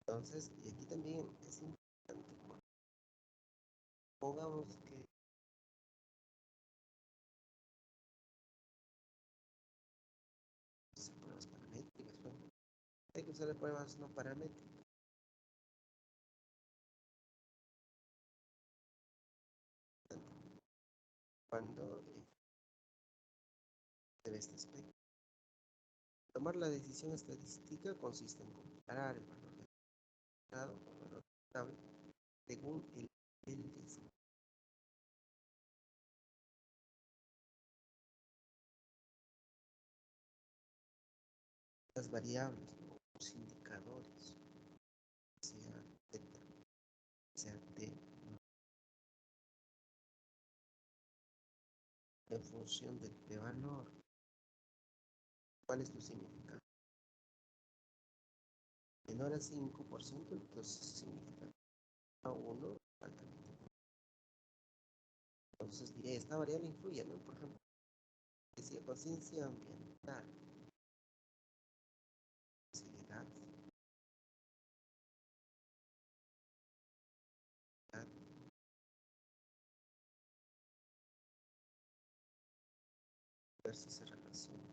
Speaker 1: Entonces, y aquí también es importante, pongamos que se pruebas paramétricas, bueno, hay que usar pruebas no paramétricas. Cuando se ve este aspecto. Tomar la decisión estadística consiste en comparar el valor del dado con el valor estable según el nivel de las variables, ¿no? Los indicadores, sea Z, sea T, en función del P-valor. ¿Cuál es tu significado? Menor al 5%, entonces significa a 1 altamente. Entonces diré, esta variable influye, ¿no? Por ejemplo, decía conciencia ambiental, seriedad, versus se relaciona.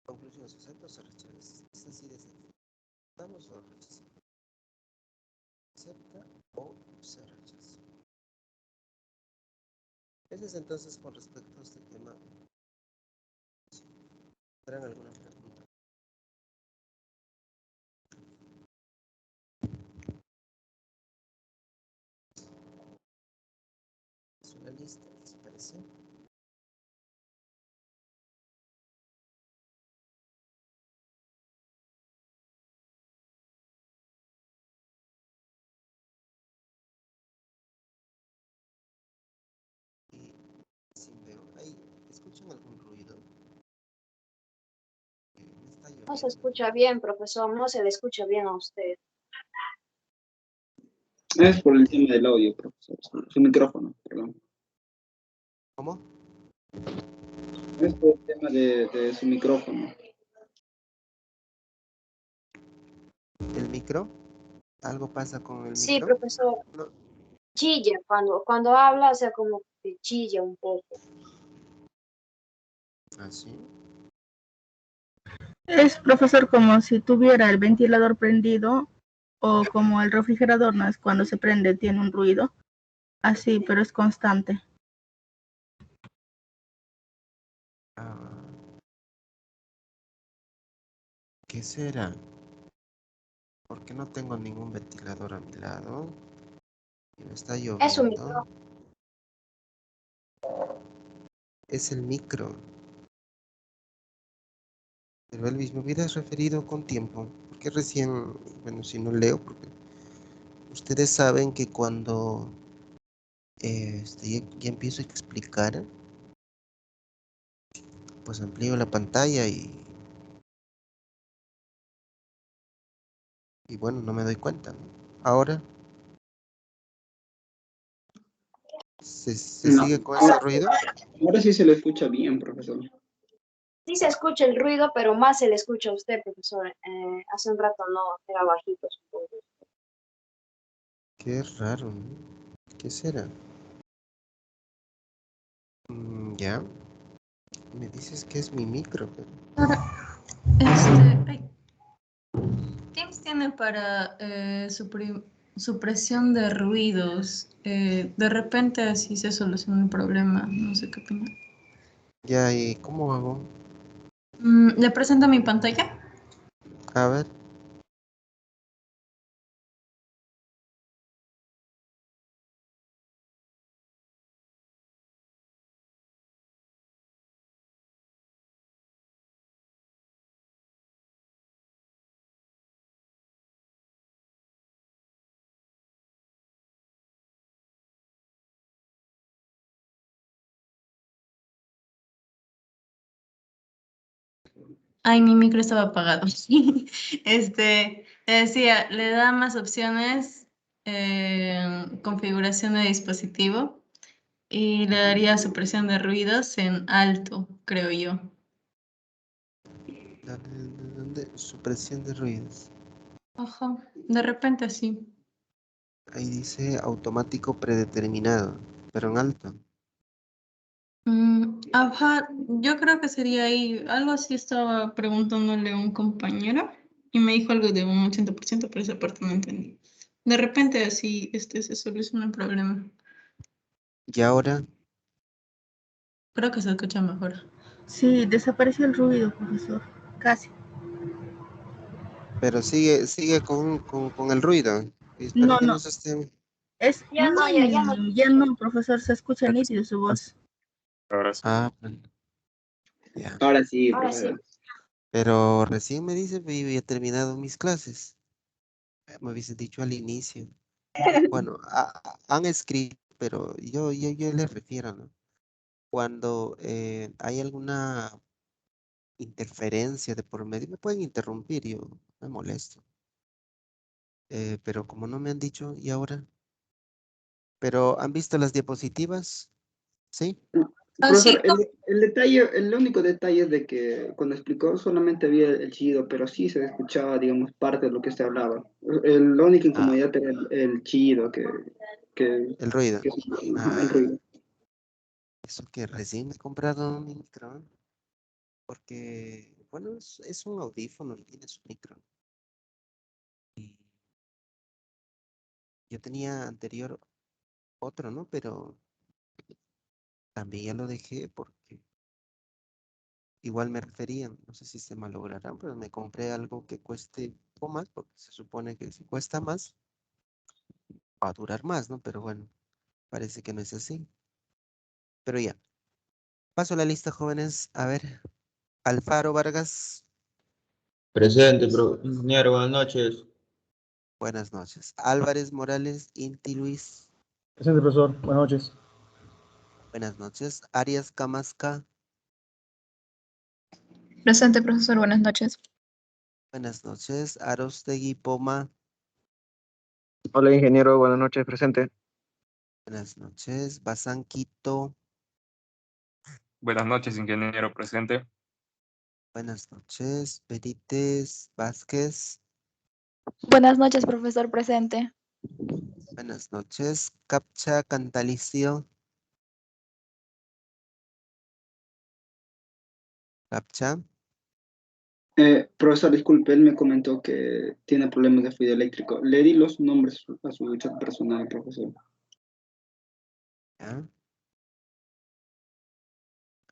Speaker 1: Conclusión, ¿se acepta o se rechaza? Es así de sencillo. ¿Aceptamos o rechazamos? ¿Se acepta o se rechaza? Ese es entonces con respecto a este tema. ¿Tendrán alguna pregunta? Es una lista, ¿les parece? Y si veo, ahí, ¿escuchan algún ruido? Me está
Speaker 3: No se
Speaker 1: lloviendo.
Speaker 3: escucha bien, profesor, no se le escucha bien a usted.
Speaker 2: Es por el tema del audio, profesor. Su micrófono, perdón.
Speaker 1: ¿Cómo?
Speaker 2: Es por el tema de su micrófono.
Speaker 1: ¿El micro? ¿Algo pasa con el
Speaker 3: Sí,
Speaker 1: micro?
Speaker 3: profesor,
Speaker 1: No.
Speaker 3: chilla cuando habla, o sea, como que chilla un poco.
Speaker 1: ¿Así?
Speaker 4: Es, profesor, como si tuviera el ventilador prendido o como el refrigerador, ¿no? Es cuando se prende, tiene un ruido. Así, pero es constante.
Speaker 1: Ah, ¿qué será? Porque no tengo ningún ventilador a mi lado y me está
Speaker 3: Es un
Speaker 1: lloviendo.
Speaker 3: micrófono.
Speaker 1: Es el micro. Pero Elvis, me hubieras referido con tiempo. Porque recién, bueno, si no leo, porque ustedes saben que cuando ya empiezo a explicar, pues amplío la pantalla y bueno, no me doy cuenta, ¿no? Ahora, ¿se
Speaker 2: No,
Speaker 1: sigue con ese ruido?
Speaker 2: ahora sí se le escucha bien, profesor.
Speaker 3: Sí se escucha el ruido, pero más se le escucha a usted, profesor. Hace un rato no, era bajito, supongo.
Speaker 1: Qué raro, ¿no? ¿Qué será? Ya, me dices que es mi micro, pero...
Speaker 5: Ay, Teams tiene para supresión de ruidos. De repente así se soluciona el problema. No sé qué opina.
Speaker 1: Ya, ¿y cómo hago?
Speaker 5: ¿Le presento mi pantalla?
Speaker 1: A ver.
Speaker 5: Ay, mi micro estaba apagado. Te decía, le da más opciones, configuración de dispositivo y le daría supresión de ruidos en alto, creo yo.
Speaker 1: ¿Dónde? Supresión de ruidos.
Speaker 5: Ajá, de repente sí.
Speaker 1: Ahí dice automático predeterminado, pero en alto.
Speaker 5: Ajá, yo creo que sería ahí, algo así estaba preguntándole a un compañero y me dijo algo de un 80%, pero esa parte no entendí. De repente así se soluciona el problema.
Speaker 1: Y ahora,
Speaker 5: Creo que se escucha mejor.
Speaker 4: Sí, desapareció el ruido, profesor. Casi.
Speaker 1: pero sigue con el ruido. Y espero
Speaker 4: No,
Speaker 1: que no
Speaker 4: no.
Speaker 1: se esté.
Speaker 3: Ya no, ya no.
Speaker 4: Ya no, profesor. Se escucha nítido su voz.
Speaker 6: Ahora sí.
Speaker 1: Ah, bueno, ya.
Speaker 2: Ahora sí,
Speaker 3: Ahora sí.
Speaker 2: profesor.
Speaker 1: Pero recién me dice que yo había terminado mis clases. Me hubiese dicho al inicio. Bueno, han escrito, pero yo les refiero, ¿no? Cuando hay alguna interferencia de por medio, me pueden interrumpir, yo me molesto. Pero como no me han dicho, ¿y ahora? ¿Pero han visto las diapositivas? ¿Sí?
Speaker 5: Así
Speaker 2: Profesor, el detalle, el único detalle es de que cuando explicó solamente había el chillido, pero sí se escuchaba, digamos, parte de lo que usted hablaba. La única
Speaker 1: Ah,
Speaker 2: incomodidad era el chillido, que,
Speaker 1: el ruido.
Speaker 2: que- ajá, el
Speaker 1: Ah,
Speaker 2: ruido.
Speaker 1: eso que recién me he comprado mi micro, porque, bueno, es un audífono y tiene su micro. Y yo tenía anterior otro, ¿no? Pero también ya lo dejé porque igual me referían, no sé si se malograrán, pero me compré algo que cueste un poco más, porque se supone que si cuesta más, va a durar más, ¿no? Pero bueno, parece que no es así. Pero ya, paso la lista, jóvenes. A ver, Alfaro Vargas,
Speaker 7: Presente, ingeniero, buenas noches.
Speaker 1: buenas noches. Álvarez Morales, Inti Luis,
Speaker 8: Presente, profesor. Buenas noches.
Speaker 1: buenas noches. Arias Camasca,
Speaker 9: Presente, profesor. Buenas noches.
Speaker 1: buenas noches. Arostegui Poma,
Speaker 10: Hola, ingeniero, buenas noches, presente.
Speaker 1: buenas noches. Bazán Quito,
Speaker 6: Buenas noches, ingeniero presente.
Speaker 1: buenas noches. Benítez Vázquez,
Speaker 9: Buenas noches, profesor presente.
Speaker 1: buenas noches. Capcha Cantalicio, Capcha,
Speaker 2: Profesor, disculpe, él me comentó que tiene problemas de fluido eléctrico. Le di los nombres a su chat personal, profesor.
Speaker 1: ya.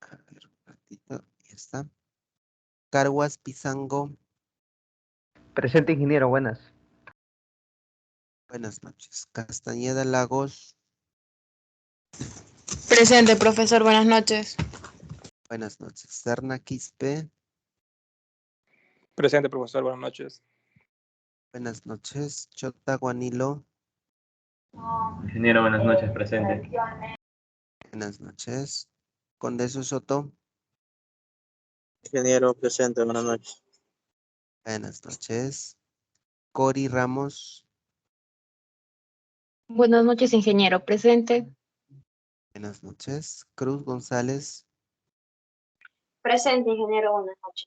Speaker 1: A ver, un ratito, ya está. Carguas Pizango,
Speaker 10: Presente, ingeniero, buenas.
Speaker 1: buenas noches. Castañeda Lagos,
Speaker 11: Presente, profesor, buenas noches.
Speaker 1: buenas noches. Serna Quispe,
Speaker 12: Presente, profesor, buenas noches.
Speaker 1: buenas noches. Chota Guanilo,
Speaker 7: Ingeniero, buenas noches, presente.
Speaker 1: buenas noches. Condeso Soto,
Speaker 13: Ingeniero presente, buenas noches.
Speaker 1: buenas noches. Cori Ramos,
Speaker 11: Buenas noches, ingeniero. Presente.
Speaker 1: buenas noches. Cruz González,
Speaker 3: Presente, ingeniero, buenas noches.